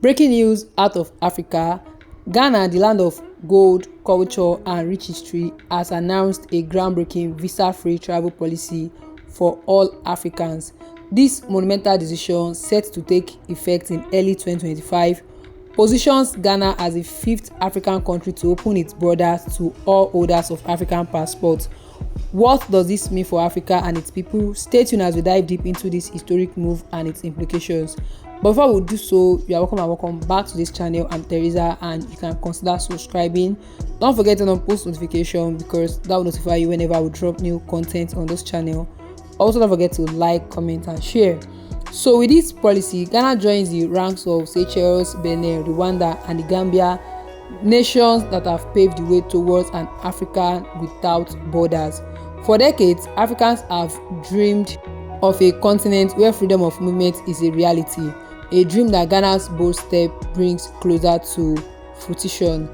Breaking news out of Africa. Ghana, the land of gold, culture and rich history, has announced a groundbreaking visa-free travel policy for all Africans. This monumental decision, set to take effect in early 2025, positions Ghana as the fifth African country to open its borders to all holders of African passports. What does this mean for Africa and its people? Stay tuned as we dive deep into this historic move and its implications. But before we do so, you are welcome back to this channel. I'm Teresa, and you can consider subscribing. Don't forget to turn on post notification, because that will notify you whenever we drop new content on this channel. Also, don't forget to like, comment and share. So with this policy, Ghana joins the ranks of Seychelles, Benin, Rwanda and the Gambia, nations that have paved the way towards an Africa without borders. For decades, Africans have dreamed of a continent where freedom of movement is a reality, a dream that Ghana's bold step brings closer to fruition.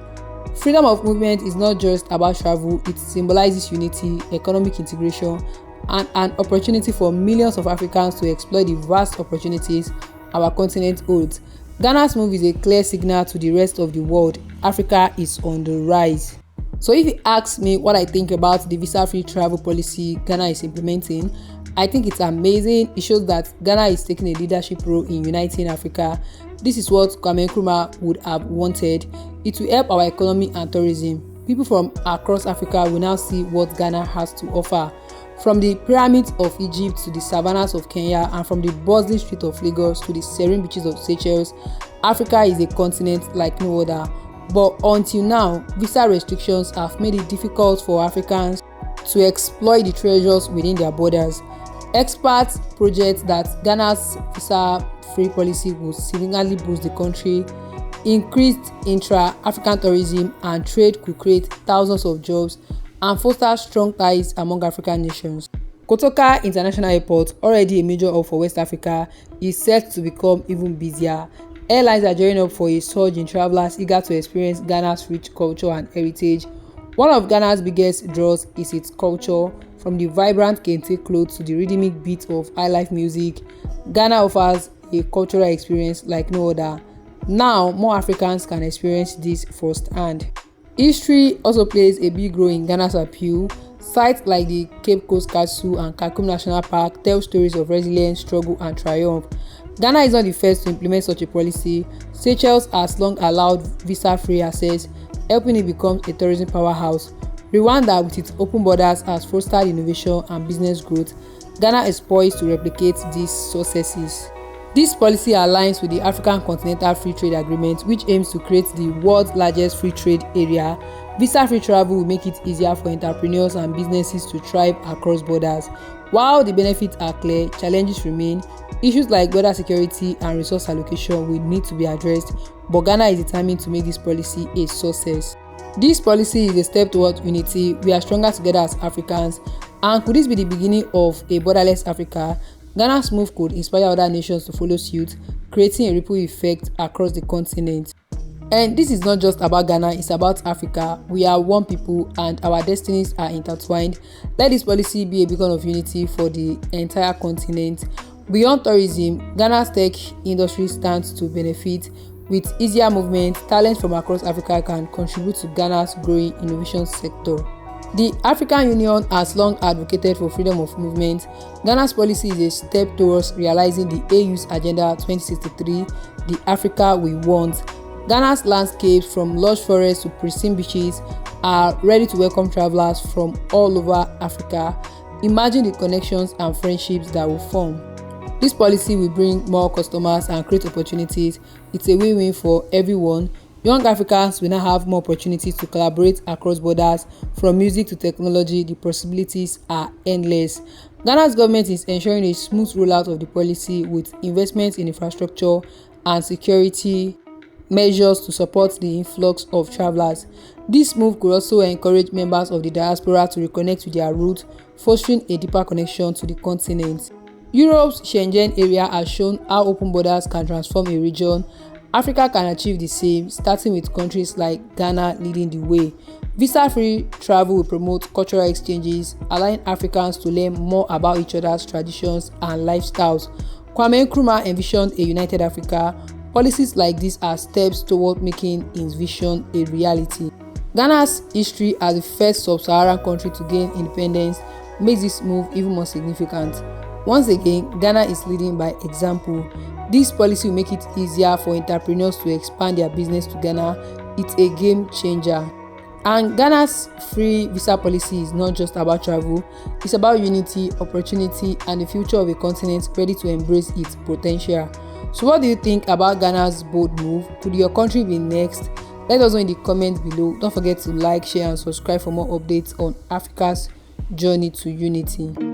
Freedom of movement is not just about travel, it symbolizes unity, economic integration, and an opportunity for millions of Africans to explore the vast opportunities our continent holds. Ghana's move is a clear signal to the rest of the world: Africa is on the rise. So if you ask me what I think about the visa-free travel policy Ghana is implementing, I think it's amazing. It shows that Ghana is taking a leadership role in uniting Africa. This is what Kwame Nkrumah would have wanted. It will help our economy and tourism. People from across Africa will now see what Ghana has to offer. From the pyramids of Egypt to the savannas of Kenya, and from the bustling streets of Lagos to the serene beaches of Seychelles, Africa is a continent like no other. But until now, visa restrictions have made it difficult for Africans to exploit the treasures within their borders. Experts project that Ghana's visa-free policy will significantly boost the country. Increased intra-African tourism and trade could create thousands of jobs and foster strong ties among African nations. Kotoka International Airport, already a major hub for West Africa, is set to become even busier. Airlines are gearing up for a surge in travelers eager to experience Ghana's rich culture and heritage. One of Ghana's biggest draws is its culture. From the vibrant kente clothes to the rhythmic beat of highlife music, Ghana offers a cultural experience like no other. Now, more Africans can experience this firsthand. History also plays a big role in Ghana's appeal. Sites like the Cape Coast Castle and Kakum National Park tell stories of resilience, struggle and triumph. Ghana is not the first to implement such a policy. Seychelles has long allowed visa-free access, helping it become a tourism powerhouse. Rwanda, with its open borders, has fostered innovation and business growth. Ghana is poised to replicate these successes. This policy aligns with the African Continental Free Trade Agreement, which aims to create the world's largest free trade area. Visa-free travel will make it easier for entrepreneurs and businesses to thrive across borders. While the benefits are clear, challenges remain. Issues like border security and resource allocation will need to be addressed, but Ghana is determined to make this policy a success. This policy is a step towards unity. We are stronger together as Africans. And could this be the beginning of a borderless Africa? Ghana's move could inspire other nations to follow suit, creating a ripple effect across the continent. And this is not just about Ghana, it's about Africa. We are one people and our destinies are intertwined. Let this policy be a beacon of unity for the entire continent. Beyond tourism, Ghana's tech industry stands to benefit. With easier movement, talent from across Africa can contribute to Ghana's growing innovation sector. The African Union has long advocated for freedom of movement. Ghana's policy is a step towards realizing the AU's Agenda 2063, the Africa we want. Ghana's landscapes, from lush forests to pristine beaches, are ready to welcome travelers from all over Africa. Imagine the connections and friendships that will form. This policy will bring more customers and create opportunities. It's a win-win for everyone. Young Africans will now have more opportunities to collaborate across borders. From music to technology, the possibilities are endless. Ghana's government is ensuring a smooth rollout of the policy with investments in infrastructure and security measures to support the influx of travelers. This move could also encourage members of the diaspora to reconnect with their roots, fostering a deeper connection to the continent. Europe's Schengen area has shown how open borders can transform a region. Africa can achieve the same, starting with countries like Ghana leading the way. Visa-free travel will promote cultural exchanges, allowing Africans to learn more about each other's traditions and lifestyles. Kwame Nkrumah envisioned a united Africa, Policies like this are steps toward making his vision a reality. Ghana's history as the first sub-Saharan country to gain independence makes this move even more significant. Once again, Ghana is leading by example. This policy will make it easier for entrepreneurs to expand their business to Ghana. It's a game changer. And Ghana's free visa policy is not just about travel, it's about unity, opportunity, and the future of a continent ready to embrace its potential. So what do you think about Ghana's bold move? Could your country be next? Let us know in the comments below. Don't forget to like, share, and subscribe for more updates on Africa's journey to unity.